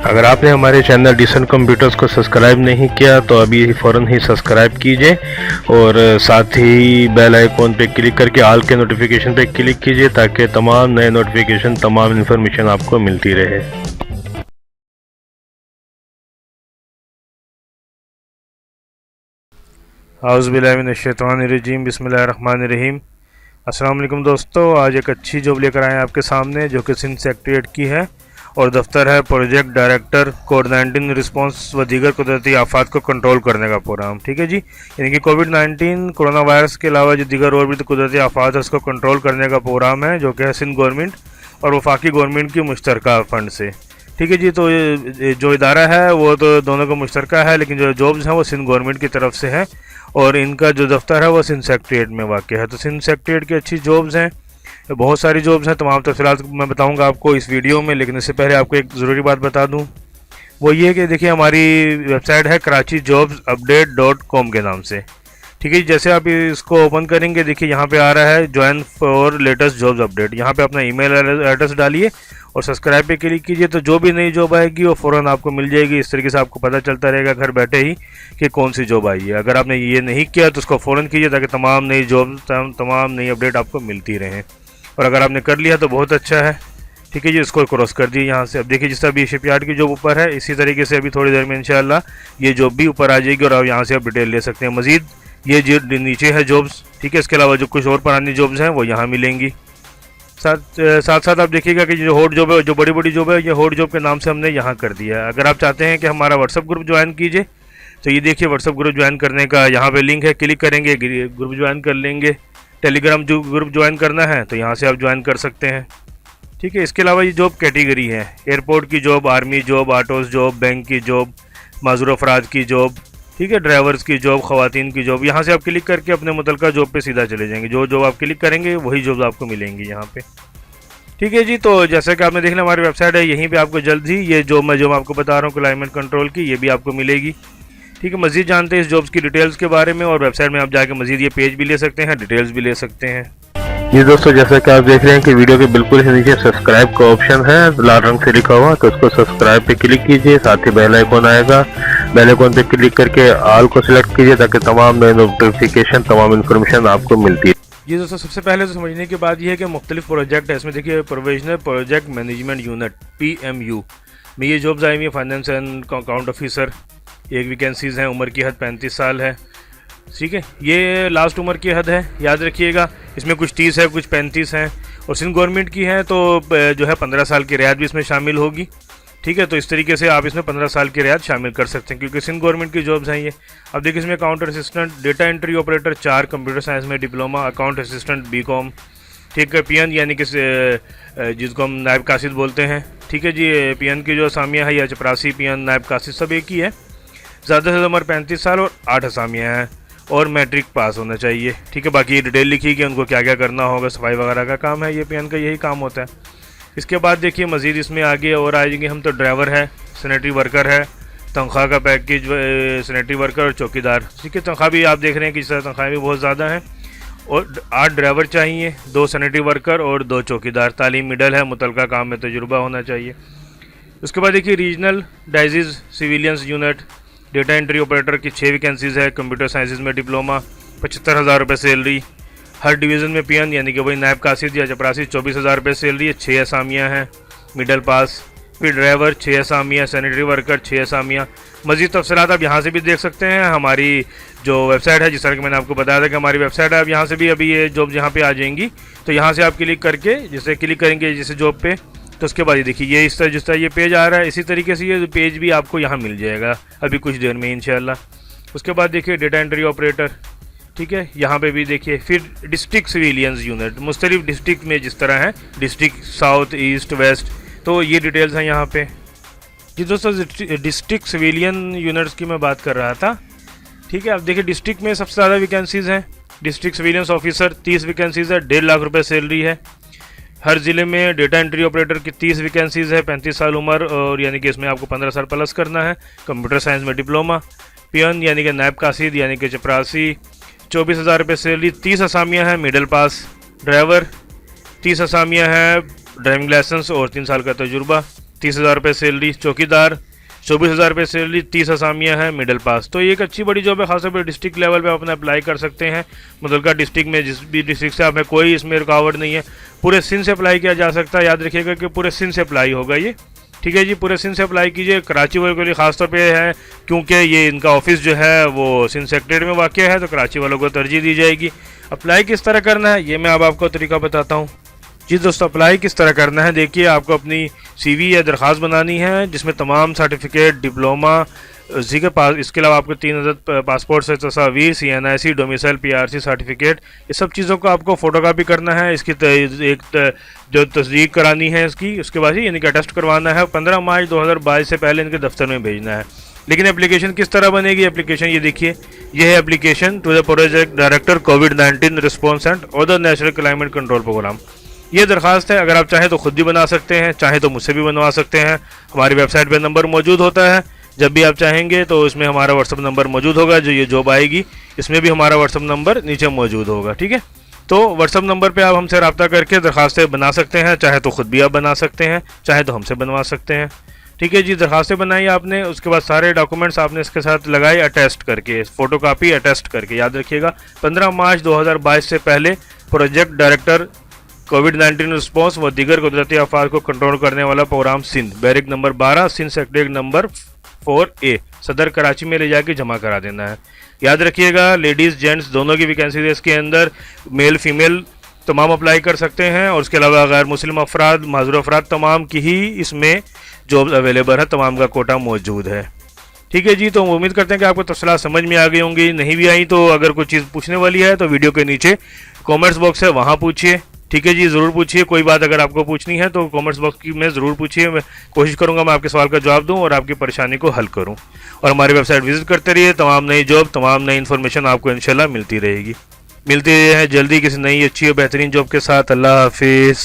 अगर आपने हमारे चैनल डिसेंट कंप्यूटर्स को सब्सक्राइब नहीं किया तो अभी फ़ौरन ही सब्सक्राइब कीजिए और साथ ही बेल आइकॉन पे क्लिक करके ऑल के नोटिफिकेशन पे क्लिक कीजिए ताकि तमाम नए नोटिफिकेशन तमाम इन्फॉर्मेशन आपको मिलती रहे। औज़ुबिल्लाहिमिनश्शैतानिर्रजीम बिस्मिल्लाहिर्रहमानिर्रहीम। अस्सलाम वालेकुम दोस्तों, आज एक अच्छी जॉब लेकर आए हैं आपके सामने जो कि सिंध सेक्रेटेरिएट की है और दफ्तर है प्रोजेक्ट डायरेक्टर कोविड-19 रिस्पांस व दीगर कुदरती आफात को कंट्रोल करने का प्रोग्राम। ठीक है जी, यानी कि कोविड-19 कोरोना वायरस के अलावा जो दीगर और भी तो कुदरती आफात है उसको कंट्रोल करने का प्रोग्राम है जो कि है सिंध गवर्नमेंट और वफाकी गवर्नमेंट की मुश्तरका फ़ंड से। ठीक है जी, तो जो इदारा है वो तो दोनों का मुश्तरका है, लेकिन जो जॉब्स हैं वो सिंध गवर्नमेंट की तरफ से है और इनका जो दफ्तर है वो सिंध सेक्रेटेरिएट में वाक़ है। तो सिंध सेक्रेटेरिएट की अच्छी जॉब्स हैं, बहुत सारी जॉब्स हैं। तमाम तफसीलात मैं बताऊंगा आपको इस वीडियो में, लेकिन इससे पहले आपको एक ज़रूरी बात बता दूं, वो ये कि देखिए हमारी वेबसाइट है karachijobsupdate.com के नाम से। ठीक है, जैसे आप इसको ओपन करेंगे देखिए यहाँ पे आ रहा है join for latest jobs update. यहाँ पे अपना ईमेल एड्रेस डालिए और सब्सक्राइब पे क्लिक कीजिए, तो जो भी नई जॉब आएगी वो फ़ौरन आपको मिल जाएगी। इस तरीके से आपको पता चलता रहेगा घर बैठे ही कि कौन सी जॉब आई है। अगर आपने ये नहीं किया तो उसको फ़ौरन कीजिए ताकि तमाम नई जॉब तमाम नई अपडेट आपको मिलती रहें। और अगर आपने कर लिया तो बहुत अच्छा है। ठीक है जी, इसको क्रॉस कर दिए यहाँ से। अब देखिए जिस तरह अभी शिपयार्ड की जॉब ऊपर है, इसी तरीके से अभी थोड़ी देर में इंशाल्लाह ये जॉब भी ऊपर आ जाएगी और आप यहाँ से आप डिटेल ले सकते हैं मज़ीद। ये जो नीचे है जॉब्स, ठीक है, इसके अलावा जो कुछ और पुरानी जॉब्स हैं वो यहाँ मिलेंगी। साथ आप देखिएगा कि जो हॉट जॉब है, जो बड़ी बड़ी जॉब है, ये हॉट जॉब के नाम से हमने यहाँ कर दिया है। अगर आप चाहते हैं कि हमारा व्हाट्सअप ग्रुप ज्वाइन कीजिए तो ये देखिए व्हाट्सअप ग्रुप ज्वाइन करने का यहाँ पे लिंक है, क्लिक करेंगे ग्रुप ज्वाइन कर लेंगे। टेलीग्राम जो ग्रुप ज्वाइन करना है तो यहाँ से आप ज्वाइन कर सकते हैं। ठीक है, इसके अलावा ये जॉब कैटेगरी है, एयरपोर्ट की job, army job, autos job, bank की जॉब, माजूर अफराद की जॉब, ठीक है, ड्राइवर्स की जॉब, ख़वातीन की जॉब। यहाँ से आप क्लिक करके अपने मुतलका जॉब पे सीधा चले जाएंगे। जो जॉब आप क्लिक करेंगे वही जॉब आपको मिलेंगी यहाँ पे। ठीक है जी, तो जैसा कि आपने देख लिया हमारी वेबसाइट है, यहीं पे आपको जल्द ही ये जो मैं आपको बता रहा हूँ क्लाइमेट कंट्रोल की, ये भी आपको मिलेगी। ठीक है, मज़ीद जानते हैं इस जॉब्स की डिटेल्स के बारे में और वेबसाइट में आप जाके मज़ीद ये पेज भी ले सकते हैं, डिटेल्स भी ले सकते हैं। जी दोस्तों, जैसा कि आप देख रहे हैं कि वीडियो के बिल्कुल ही नीचे सब्सक्राइब का ऑप्शन है लाल रंग से लिखा हुआ, तो उसको सब्सक्राइब पे क्लिक कीजिए। साथ ही बेल आइकॉन आएगा, बेल आइकॉन पे क्लिक करके ऑल को सिलेक्ट कीजिए ताकि तमाम नए नोटिफिकेशन तमाम इन्फॉर्मेशन आपको मिलती है। जी दोस्तों, सबसे पहले तो समझने की बात यह है कि मुख्तलिफ प्रोजेक्ट है। इसमें देखिए provisional project management unit PMU में ये जॉब्स आई हुई है। फाइनेंस एंड अकाउंट ऑफिसर, एक वैकेंसीज़ हैं, उम्र की हद 35 साल है। ठीक है, ये लास्ट उम्र की हद है, याद रखिएगा। इसमें कुछ 30 है, कुछ 35 हैं और सिंध गवर्नमेंट की है तो जो है 15 साल की रियायत भी इसमें शामिल होगी। ठीक है, तो इस तरीके से आप इसमें 15 साल की रियायत शामिल कर सकते हैं क्योंकि सिंध गवर्नमेंट की जॉब्स हैं ये। अब देखिए इसमें account assistant, data entry operator 4, computer science में डिप्लोमा, अकाउंट असिस्टेंट BCom, ठीक है, PN यानी कि जिसको हम नायब कासिद बोलते हैं। ठीक है जी, PN की जो असामियाँ है या चपरासी, PN, नायब कासिद सब एक ही है। ज़्यादा से ज़्यादा उम्र 35 साल और 8 असामियाँ हैं और मैट्रिक पास होना चाहिए। ठीक है, बाकी डिटेल लिखी कि उनको क्या क्या करना होगा, सफाई वगैरह का काम है, ये PN का यही काम होता है। इसके बाद देखिए मज़ीद इसमें आगे और आएंगे हम, तो ड्राइवर है, सैनिटरी वर्कर है, तनख्वाह का पैकेज सैनिटरी वर्कर और चौकीदार। ठीक है, तनख्वाह भी आप देख रहे हैं कि इस तरह तनख्वाह भी बहुत ज़्यादा हैं और 8 ड्राइवर चाहिए, 2 सैनिटरी वर्कर और 2 चौकीदार। तालीम मिडल है, मुतलका काम में तजुर्बा होना चाहिए। उसके बाद देखिए regional diseases civilians unit, data entry operator की 6 वैकेंसीज़ है, कंप्यूटर साइंसेज में डिप्लोमा, 75,000 रुपये सैलरी। हर डिवीज़न में PN यानी कि वही नायब कासिद या चपरासी 24,000 रुपये सैलरी है, 6 असामियाँ हैं, मिडल पास। फिर ड्राइवर 6 असामियाँ, सैनिटरी वर्कर 6 असामियाँ। मज़ीद तफसीलात आप यहाँ से भी देख सकते हैं। हमारी जो वेबसाइट है, जिस तरह कि मैंने आपको बताया था कि हमारी वेबसाइट है, आप यहाँ से भी अभी ये जॉब यहाँ पे आ जाएंगी, तो यहाँ से आप क्लिक करके जैसे क्लिक करेंगे जैसे जॉब पे, तो उसके बाद ये देखिए ये इस तरह जिस तरह ये पेज आ रहा है, इसी तरीके से ये पेज भी आपको यहाँ मिल जाएगा अभी कुछ देर में इंशाल्लाह। उसके बाद देखिए डेटा एंट्री ऑपरेटर, ठीक है, यहाँ पे भी देखिए। फिर डिस्ट्रिक्ट सिविलियंस यूनिट, मुख्तलिफ डिस्ट्रिक्ट में जिस तरह है, डिस्ट्रिक्ट साउथ, ईस्ट, वेस्ट, तो ये डिटेल्स हैं यहाँ पे। जी दोस्तों, डिस्ट्रिक्ट सिविलियन यूनिट्स की मैं बात कर रहा था। ठीक है, अब देखिए डिस्ट्रिक्ट में सबसे ज़्यादा वैकेंसीज़ हैं। डिस्ट्रिक्ट सिविलियंस ऑफिसर 30 वैकेंसीज़ है, 1.5 लाख रुपये सैलरी है। हर ज़िले में डेटा एंट्री ऑपरेटर की 30 वैकेंसीज़ है, 35 साल उम्र और यानी कि इसमें आपको 15 साल प्लस करना है। कंप्यूटर साइंस में डिप्लोमा। PN यानी कि नायब कासिद यानी कि चपरासी, 24,000 रुपये सैलरी, 30 असामियाँ हैं, मिडल पास। ड्राइवर 30 असामियाँ हैं, ड्राइविंग लाइसेंस और 3 साल का तजुर्बा। 30,000 रुपये सैलरी, चौकीदार 24,000 रुपये सैलरी, 30 असामियाँ हैं, मिडिल पास। तो ये एक अच्छी बड़ी जॉब है, खासतौर पर डिस्ट्रिक्ट लेवल पे आप अपना अप्लाई कर सकते हैं। मुतलका डिस्ट्रिक्ट में जिस भी डिस्ट्रिक्ट से आप में कोई इसमें रुकावट नहीं है, पूरे सिंध से अप्लाई किया जा सकता है। याद रखिएगा कि पूरे सिंध से अप्लाई होगा ये, ठीक है जी, पूरे सिंध से अप्लाई कीजिए। कराची वालों के लिए खासतौर पे है क्योंकि ये इनका ऑफिस जो है वो सिंध सेक्रेटरीट में वाक़ है, तो कराची वालों को तरजीह दी जाएगी। अप्लाई किस तरह करना है ये मैं अब आपको तरीका बताता हूँ। जी दोस्तों, अप्लाई किस तरह करना है, देखिए आपको अपनी CV या दरख्वास्त बनानी है जिसमें तमाम सर्टिफिकेट, डिप्लोमा, इसी के पास, इसके अलावा आपको 3 अदद पासपोर्ट से तस्वीर, CNIC, डोमिसाइल, PRC सर्टिफिकेट, ये सब चीज़ों को आपको फ़ोटोकॉपी करना है। इसकी जो तस्दीक करानी है इसकी, उसके बाद ही यानी कि अटेस्ट करवाना है। 15 मार्च 2022 से पहले इनके दफ्तर में भेजना है। लेकिन एप्लीकेशन किस तरह बनेगी, एप्लीकेशन ये देखिए, ये है application to the project director कोविड-19 response and other national climate control programme. ये दरख्वास्त है, अगर आप चाहें तो खुद भी बना सकते हैं, चाहें तो मुझसे भी बनवा सकते हैं। हमारी वेबसाइट पर नंबर मौजूद होता है, जब भी आप चाहेंगे तो इसमें हमारा व्हाट्सअप नंबर मौजूद होगा। जो ये जॉब आएगी इसमें भी हमारा व्हाट्सअप नंबर नीचे मौजूद होगा, ठीक है। तो व्हाट्सअप नंबर पे आप हमसे रब्ता करके दरख्वास्तें बना सकते हैं, चाहे तो खुद भी आप बना सकते हैं, चाहे तो हमसे बनवा सकते हैं, ठीक है जी। दरख्वास्तें बनाई आपने, उसके बाद सारे डॉक्यूमेंट्स आपने इसके साथ लगाए अटेस्ट करके, फ़ोटोकॉपी अटेस्ट करके। याद रखिएगा 15 मार्च 2022 से पहले प्रोजेक्ट डायरेक्टर कोविड-19 रिस्पॉन्स व दीगर कुदरती आफात को कंट्रोल करने वाला programme Sindh, barrack number 12, Sindh secretariat number 4A, Saddar Karachi में ले जाके जमा करा देना है। याद रखिएगा लेडीज़ जेंट्स दोनों की वैकेंसी इसके अंदर, मेल फीमेल तमाम अप्लाई कर सकते हैं, और उसके अलावा गैर मुस्लिम अफराद, माजूर अफराद तमाम की ही इसमें जॉब्स अवेलेबल है, तमाम का कोटा मौजूद है, ठीक है जी। तो उम्मीद करते हैं कि आपको तफसीलात समझ में आ गई होंगी। नहीं भी आई तो अगर कोई चीज़ पूछने वाली है तो वीडियो के नीचे कॉमेंट्स बॉक्स है, वहाँ पूछिए, ठीक है जी, ज़रूर पूछिए। कोई बात अगर आपको पूछनी है तो कमेंट्स बॉक्स में ज़रूर पूछिए, मैं कोशिश करूंगा मैं आपके सवाल का जवाब दूं और आपकी परेशानी को हल करूं। और हमारी वेबसाइट विजिट करते रहिए, तमाम नई जॉब, तमाम नई इन्फॉर्मेशन आपको इंशाल्लाह मिलती रहेगी। मिलते हैं जल्दी किसी नई अच्छी और बेहतरीन जॉब के साथ। अल्लाह हाफिज़।